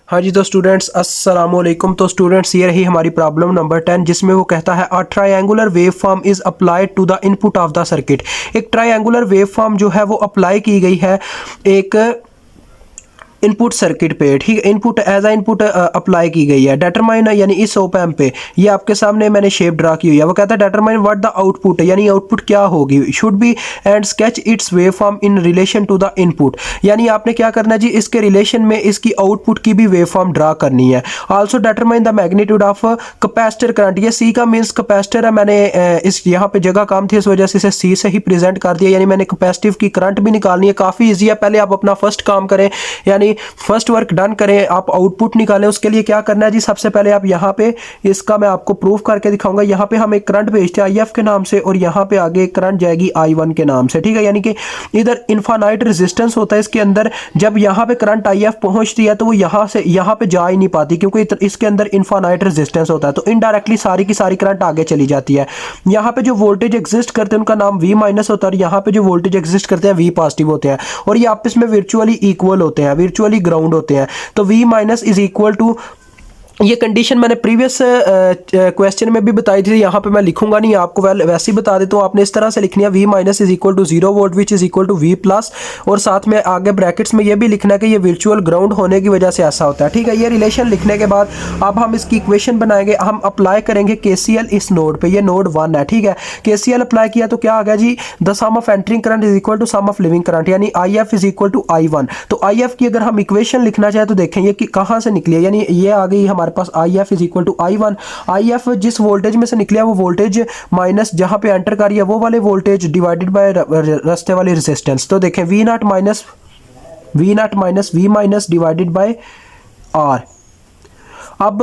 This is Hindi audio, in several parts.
हाँ जी, तो स्टूडेंट्स अस्सलाम वालेकुम। तो स्टूडेंट्स ये रही हमारी प्रॉब्लम नंबर 10, जिसमें वो कहता है a triangular wave form is applied to the input of the circuit. एक ट्रायंगुलर वेव फॉर्म जो है वो अप्लाई की गई है एक इनपुट सर्किट पे, ठीक है। Input as a input apply की गई है। डिटरमाइन यानी इस ऑप एम्प पे ये आपके सामने मैंने शेप ड्रा की हुई है। वो कहता है डिटरमाइन व्हाट द आउटपुट, यानी आउटपुट क्या होगी, should be and sketch its wave form in relation to the input. यानी आपने क्या करना है जी, इसके रिलेशन में इसकी आउटपुट की भी वेव फॉर्म ड्रा करनी है। Also determine the magnitude of capacitor current. ये सी का मीन्स कैपेसिटर है। मैंने इस यहाँ पे जगह काम थी, इस वजह से इसे सी से ही प्रेजेंट कर दिया। यानी मैंने कैपेसिटिव की करंट भी निकालनी है। काफ़ी ईजी है। पहले आप अपना फर्स्ट काम करें, यानी फर्स्ट वर्क डन करें, आप आउटपुट निकालें। उसके लिए क्या करना है जी, सबसे पहले आप यहाँ पे इसका मैं आपको प्रूफ करके दिखाऊंगा। यहाँ पे हम एक करंट भेजते हैं IF के नाम से, और यहाँ पे आगे करंट जाएगी I1 के नाम से, ठीक है। यानी कि इधर इनफाइनाइट रेजिस्टेंस होता है इसके अंदर। जब यहाँ पे करंट IF पहुंचती है तो वो यहाँ से यहाँ पे जा ही नहीं पाती, क्योंकि इसके अंदर इनफाइनाइट रेजिस्टेंस होता है। तो इनडायरेक्टली सारी की सारी करंट आगे चली जाती है। यहाँ पे जो वोल्टेज एग्जिस्ट करते हैं उनका नाम V माइनस होता है, और यहाँ पे जो वोल्टेज एग्जिस्ट करते हैं V पॉजिटिव होते हैं, और ये आपस में वर्चुअली इक्वल होते हैं, वर्चुअली ग्राउंड होते हैं। तो V minus is equal to, ये कंडीशन मैंने प्रीवियस क्वेश्चन में भी बताई थी। यहाँ पे मैं लिखूंगा नहीं, आपको वैसे ही बता देता हूँ। आपने इस तरह से लिखनी है V minus is equal to 0 volt which is equal to V plus, और साथ में आगे ब्रैकेट्स में ये भी लिखना है कि ये वर्चुअल ग्राउंड होने की वजह से ऐसा होता है, ठीक है। ये रिलेशन लिखने के बाद अब हम इसकी इक्वेशन बनाएंगे। हम अप्लाई करेंगे KCL इस नोड पे। ये नोड 1 है, ठीक है। KCL अप्लाई किया तो क्या आ गया जी, the sum of entering current is equal to sum of living current, यानी IF is equal to I1। तो IF की अगर हम इक्वेशन लिखना चाहे तो देखें ये कहाँ से निकली है, यानी ये आ गई हमारे पास IF is equal to I1। IF जिस वोल्टेज में से निकला वो वोल्टेज माइनस जहां पे एंटर कर रही है वो वाले वोल्टेज डिवाइडेड बाय रास्ते वाली रेजिस्टेंस। तो देखें V not minus V minus divided by R। अब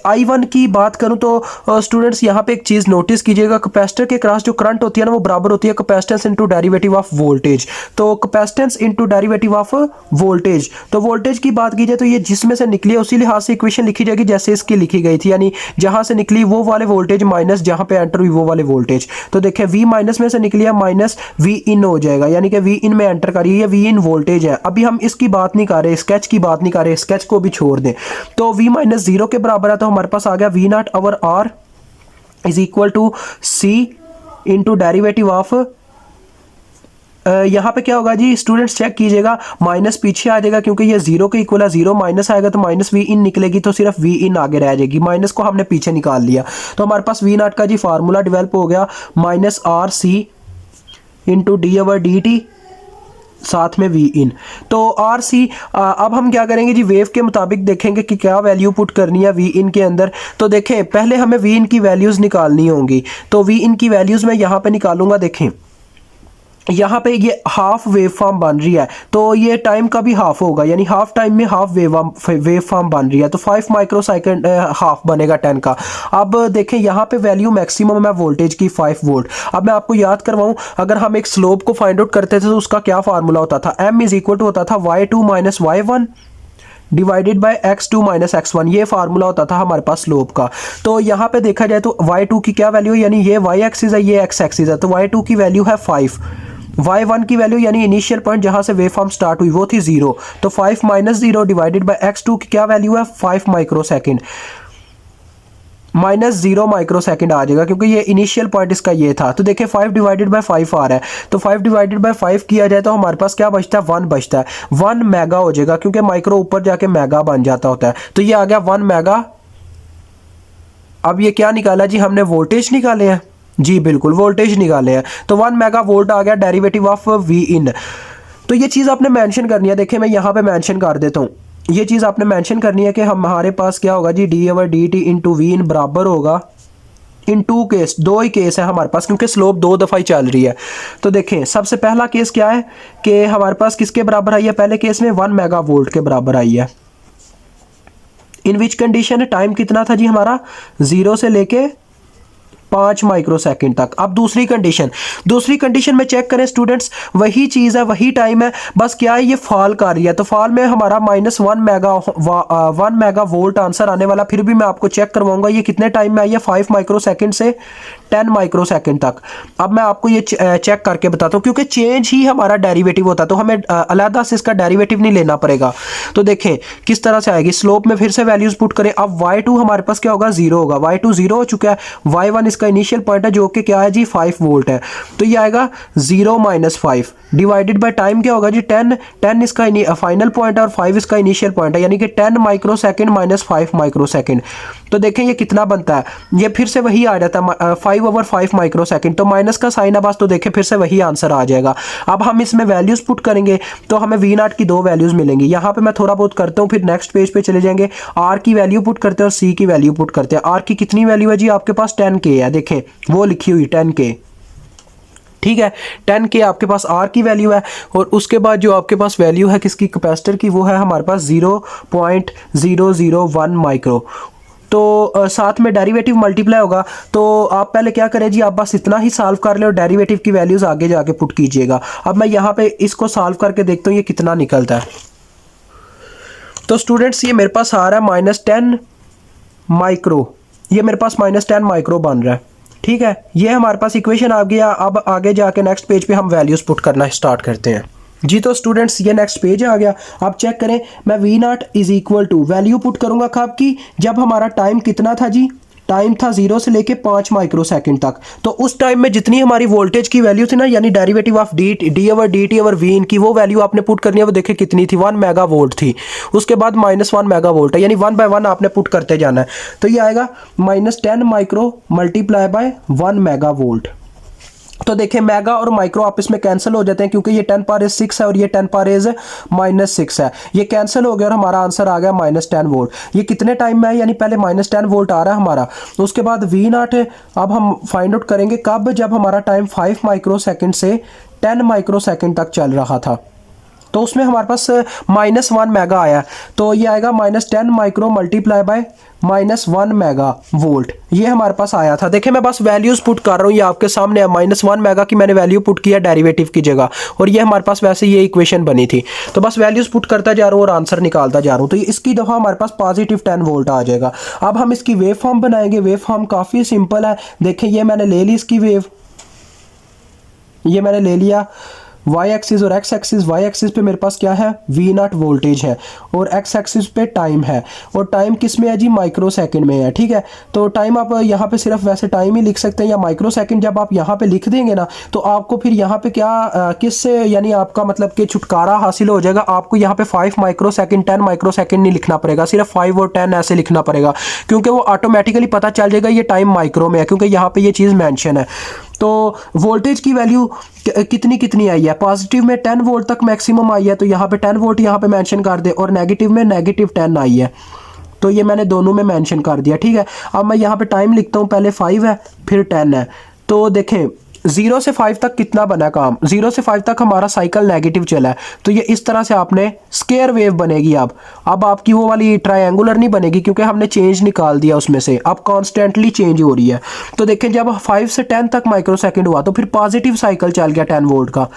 I1 की बात करूं तो स्टूडेंट्स यहाँ पे एक चीज़ नोटिस कीजिएगा, कैपेसिटर के क्रॉस जो करंट होती है ना वो बराबर होती है capacitance into derivative of voltage. तो capacitance into derivative of voltage, तो वोल्टेज की बात की जाए तो ये जिसमें से निकली है उसी लिहाज से इक्वेशन लिखी जाएगी जैसे इसकी लिखी गई थी, यानी जहां से निकली वो वाले वोल्टेज माइनस जहां पे एंटर हुई वो वाले वोल्टेज। तो देखिए V माइनस में से निकली है माइनस V इन हो जाएगा, यानी कि V इन में एंटर करिए, ये V इन वोल्टेज है। अभी हम इसकी बात नहीं कर रहे, स्केच की बात नहीं कर रहे, स्केच को भी छोड़ दें। तो V माइनस 0 के बराबर है, तो हमारे पास आ गया V naught over R is equal to C into derivative of, यहाँ पे क्या होगा जी स्टूडेंट्स चेक कीजिएगा, माइनस पीछे आ जाएगा क्योंकि ये 0 के इक्वल है। 0 माइनस आएगा तो माइनस V इन निकलेगी, तो सिर्फ V इन आगे रह जाएगी, माइनस को हमने पीछे निकाल लिया। तो हमारे पास V नॉट का जी फार्मूला डेवलप हो गया, minus RC into D over DT साथ में V इन। तो RC अब हम क्या करेंगे जी, वेव के मुताबिक देखेंगे कि क्या वैल्यू पुट करनी है V इन के अंदर। तो देखें पहले हमें V इन की वैल्यूज़ निकालनी होंगी। तो V इन की वैल्यूज़ मैं यहाँ पे निकालूंगा। देखें यहाँ पे ये हाफ वेव फॉर्म बन रही है, तो ये टाइम का भी हाफ होगा, यानी हाफ टाइम में हाफ वेव फॉर्म बन रही है। तो 5 माइक्रो सेकंड हाफ बनेगा 10 का। अब देखें यहाँ पे वैल्यू मैक्सिमम है वोल्टेज की 5 वोल्ट। अब मैं आपको याद करवाऊँ, अगर हम एक स्लोप को फाइंड आउट करते थे तो उसका क्या फार्मूला होता था, M इज इक्वल टू होता था Y2 minus Y1 divided by x2 minus x1। ये फार्मूला होता था हमारे पास स्लोप का। तो यहाँ पे देखा जाए तो y2 की क्या वैल्यू है, यानी ये y एक्सिस है, ये x एक्सिस है, तो y2 की वैल्यू है 5। y1 की वैल्यू यानी इनिशियल पॉइंट जहां से वेव फॉर्म स्टार्ट हुई वो थी 0, तो 5 माइनस 0 डिवाइडेड बाय x2 की क्या वैल्यू है 5 micro second, minus 0 micro second आ जाएगा क्योंकि ये इनिशियल पॉइंट इसका ये था। तो देखिए 5 डिवाइडेड बाय 5 आ रहा है, तो 5 डिवाइडेड बाय 5 किया जाए तो हमारे पास क्या बचता है, 1 बचता है। 1 मेगा हो जाएगा क्योंकि माइक्रो ऊपर जाके मेगा बन जाता होता है। तो ये आ गया 1 मेगा। अब ये क्या निकाला जी हमने, वोल्टेज निकाले हैं जी, बिल्कुल वोल्टेज निकाले हैं। तो 1 मेगा वोल्ट आ गया डेरिवेटिव ऑफ V इन। तो ये चीज़ आपने मेंशन करनी है। देखिए मैं यहाँ पे मेंशन कर देता हूँ, ये चीज़ आपने मेंशन करनी है कि हमारे पास क्या होगा जी, D over DT into V इन बराबर होगा इन 2 केस, 2 ही केस है हमारे पास क्योंकि स्लोप 2 दफ़ा ही चल रही है। तो देखें सबसे पहला केस क्या है कि हमारे पास किसके बराबर आई है, पहले केस में 1 मेगा वोल्ट के बराबर आई है। इन विच कंडीशन टाइम कितना था जी हमारा, 0 से लेके 5 माइक्रो सेकंड तक। अब दूसरी कंडीशन में चेक करें स्टूडेंट्स, वही चीज़ है, वही टाइम है, बस क्या है ये फॉल कर रही है। तो फॉल में हमारा माइनस 1 मेगा वोल्ट आंसर आने वाला। फिर भी मैं आपको चेक करवाऊंगा ये कितने टाइम में आई है, 5 माइक्रो सेकंड से 10 माइक्रो सेकंड तक। अब मैं आपको ये चेक करके बताता हूँ, क्योंकि चेंज ही हमारा डेरिवेटिव होता है तो हमें अलग से इसका डेरिवेटिव नहीं लेना पड़ेगा। तो देखें किस तरह से आएगी। स्लोप में फिर से वैल्यूज पुट करें। अब y2 हमारे पास क्या होगा, 0 होगा। y2 0 हो चुका है। y1 इसका इनिशियल पॉइंट है जो कि क्या है जी, 5 वोल्ट है। तो ये आएगा 0 - 5 डिवाइडेड बाय टाइम क्या होगा जी, 10 इसका फाइनल पॉइंट है और 5 इसका इनिशियल पॉइंट है, यानी कि 10 micro second minus 5 micro second. तो देखें ये कितना बनता है, ये फिर से वही आ जाता है 5/5 माइक्रो सेकंड। तो माइनस का साइन है बस, तो देखें फिर से वही आंसर आ जाएगा। अब हम इसमें वैल्यूज पुट करेंगे तो हमें V0 की 2 वैल्यूज मिलेंगी। यहाँ पे मैं थोड़ा बहुत करता हूँ, फिर नेक्स्ट पेज पे चले जाएंगे। R की वैल्यू पुट करते हैं और C की वैल्यू पुट करते हैं। R की कितनी वैल्यू है जी, आपके पास 10K है, देखें वो लिखी हुई 10K, ठीक है। 10K आपके पास R की वैल्यू है। और उसके बाद जो आपके पास वैल्यू है किसकी, कैपेसिटर की, वो है हमारे पास 0.001 माइक्रो। तो साथ में डेरिवेटिव मल्टीप्लाई होगा। तो आप पहले क्या करें जी, आप बस इतना ही सॉल्व कर ले और डेरिवेटिव की वैल्यूज आगे जाके पुट कीजिएगा। अब मैं यहाँ पे इसको सॉल्व करके देखता हूँ ये कितना निकलता है। तो स्टूडेंट्स ये मेरे पास आ रहा है -10 माइक्रो, ये मेरे पास -10 माइक्रो बन रहा है, ठीक है। ये हमारे पास इक्वेशन आ गया। अब आगे जाके नेक्स्ट पेज पे हम वैल्यूज पुट करना स्टार्ट करते हैं जी। तो स्टूडेंट्स ये नेक्स्ट पेज आ गया। आप चेक करें, मैं V0 is equal to value put करूंगा कब की, जब हमारा टाइम कितना था जी, टाइम था 0 से लेके 5 माइक्रो सेकंड तक। तो उस टाइम में जितनी हमारी वोल्टेज की वैल्यू थी ना, यानी डेरिवेटिव ऑफ d/dt/v इनकी वो वैल्यू आपने पुट करनी है। वो देखे कितनी थी, 1 मेगा वोल्ट थी। उसके बाद -1 मेगा वोल्ट है, यानी 1 बाय 1 आपने पुट करते जाना है। तो ये आएगा -10 micro multiply by 1 mega volt. तो देखें मेगा और माइक्रो आपस में कैंसिल हो जाते हैं, क्योंकि ये 10⁻6 है और ये 10⁻−6 है। ये कैंसिल हो गया और हमारा आंसर आ गया -10 वोल्ट। ये कितने टाइम में है, यानी पहले -10 वोल्ट आ रहा है हमारा। उसके बाद V0 है, अब हम फाइंड आउट करेंगे कब, जब हमारा टाइम 5 माइक्रो सेकंड से 10 माइक्रो सेकंड तक चल रहा था। तो उसमें हमारे पास -1 मेगा आया। तो ये आएगा -10 micro multiply by -1 mega volt, ये हमारे पास आया था। देखिए मैं बस वैल्यूज पुट कर रहा हूँ, ये आपके सामने है। -1 मेगा की मैंने वैल्यू पुट किया डेरिवेटिव की जगह, और ये हमारे पास वैसे ये इक्वेशन बनी थी। तो बस वैल्यूज पुट करता जा रहा हूँ और आंसर निकालता जा रहा हूँ। तो इसकी दफ़ा हमारे पास +10 वोल्ट आ जाएगा। अब हम इसकी वेव फॉर्म बनाएंगे। वेव फॉर्म काफ़ी सिंपल है। देखें ये मैंने ले ली इसकी वेव, ये मैंने ले लिया। वाई एक्सिस और एक्स एक्सिस, वाई एक्सिस पे मेरे पास क्या है, V0 वोल्टेज है, और एक्स एक्सिस पे टाइम है। और टाइम किस में है जी, माइक्रो सेकंड में है, ठीक है। तो टाइम आप यहाँ पे सिर्फ वैसे टाइम ही लिख सकते हैं या माइक्रो सेकंड। जब आप यहाँ पे लिख देंगे ना, तो आपको फिर यहाँ पे क्या किस से, यानी आपका मतलब कि छुटकारा हासिल हो जाएगा। आपको यहाँ पे 5 माइक्रो सेकंड 10 माइक्रो सेकंड नहीं लिखना पड़ेगा, सिर्फ 5 और 10 ऐसे लिखना पड़ेगा, क्योंकि वो ऑटोमेटिकली पता चल जाएगा ये टाइम माइक्रो में है, क्योंकि यहाँ पे ये चीज़ मैंशन है। तो वोल्टेज की वैल्यू कितनी कितनी आई है, पॉजिटिव में 10 वोल्ट तक मैक्सिमम आई है, तो यहाँ पे 10 वोल्ट यहाँ पे मेंशन कर दे, और नेगेटिव में -10 आई है। तो ये मैंने दोनों में मेंशन कर दिया, ठीक है। अब मैं यहाँ पे टाइम लिखता हूँ, पहले 5 है फिर 10 है। तो देखें 0 से 5 तक कितना बना काम, 0 से 5 तक हमारा साइकिल नेगेटिव चला है। तो ये इस तरह से आपने स्क्वायर वेव बनेगी। अब आपकी वो वाली ट्रायंगुलर नहीं बनेगी, क्योंकि हमने चेंज निकाल दिया उसमें से, अब कॉन्स्टेंटली चेंज हो रही है। तो देखें जब 5 से 10 तक माइक्रो सेकंड हुआ, तो फिर पॉजिटिव साइकिल चल गया 10 वोल्ट का।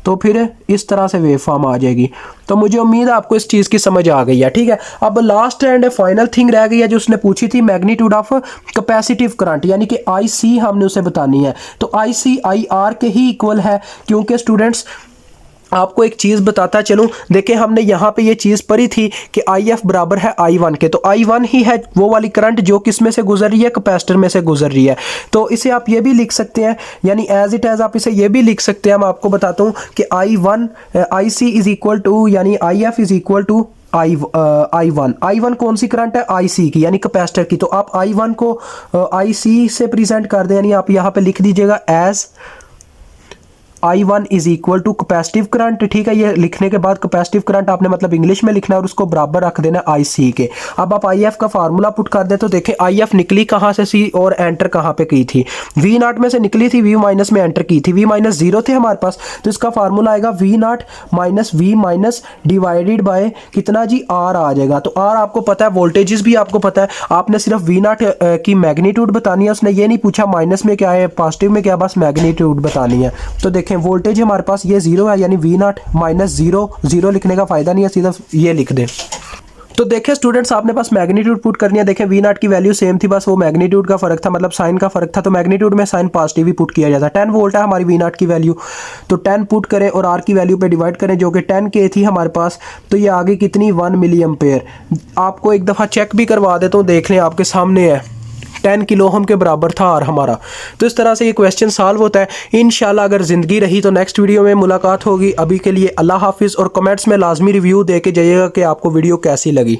तो फिर इस तरह से वेव फॉर्म आ जाएगी। तो मुझे उम्मीद है आपको इस चीज़ की समझ आ गई है, ठीक है। अब लास्ट एंड फाइनल थिंग रह गई है जो उसने पूछी थी, मैग्नीट्यूड ऑफ कैपेसिटिव करंट, यानी कि IC हमने उसे बतानी है। तो IC IR के ही इक्वल है, क्योंकि स्टूडेंट्स आपको एक चीज़ बताता चलूँ। देखिए हमने यहाँ पे ये चीज़ पढ़ी थी कि IF बराबर है I1 के। तो I1 ही है वो वाली करंट जो किस में से गुजर रही है, कैपेसिटर में से गुजर रही है। तो इसे आप ये भी लिख सकते हैं, यानी एज इट एज आप इसे ये भी लिख सकते हैं। मैं आपको बताता हूँ कि IC इज इक्वल टू, यानी IF is equal to I1 कौन सी करंट है, IC की, यानी कैपेसिटर की। तो आप I1 को IC से प्रेजेंट कर दें, यानी आप यहाँ पे लिख दीजिएगा as I1 is equal to capacitive current, ठीक है। ये लिखने के बाद कैपेसिटिव करंट आपने मतलब इंग्लिश में लिखना है और उसको बराबर रख देना IC के। अब आप IF का फार्मूला पुट कर दे, तो देखें IF निकली कहाँ से सी और एंटर कहाँ पे की थी, V0 में से निकली थी, V माइनस में एंटर की थी, V माइनस 0 थे हमारे पास। तो इसका फार्मूला आएगा V0 minus V minus divided by कितना जी, R आ जाएगा। तो R आपको पता है, वोल्टेजेस भी आपको पता है, आपने सिर्फ V0 की मैग्नीट्यूड बतानी है। उसने ये नहीं पूछा माइनस में क्या है पॉजिटिव में क्या, बस मैग्नीट्यूड बतानी है। तो देखें वोल्टेज हमारे पास ये 0 है, यानी V0 माइनस 0 लिखने का फायदा नहीं है, सीधा ये लिख दें। तो देखें स्टूडेंट्स, आपने पास मैग्नीट्यूड पुट करनी है। देखें वी नॉट की वैल्यू सेम थी, बस वो मैग्नीट्यूड का फर्क था, मतलब साइन का फर्क था। तो मैग्नीट्यूड में साइन पॉजिटिव ही पुट किया जाता है। 10 वोल्ट है हमारी वी नॉट की वैल्यू, तो 10 पुट करें और आर की वैल्यू पे डिवाइड करें, जो कि 10 के थी हमारे पास। तो ये आगे कितनी 1 मिली एम्पेयर। आपको एक दफ़ा चेक भी करवा देता हूँ, देख लें, आपके सामने है 10 किलो ओम के बराबर था आर हमारा। तो इस तरह से ये क्वेश्चन सॉल्व होता है। इंशाल्लाह अगर ज़िंदगी रही तो नेक्स्ट वीडियो में मुलाकात होगी। अभी के लिए अल्लाह हाफिज़, और कमेंट्स में लाजमी रिव्यू दे के जाइएगा कि आपको वीडियो कैसी लगी।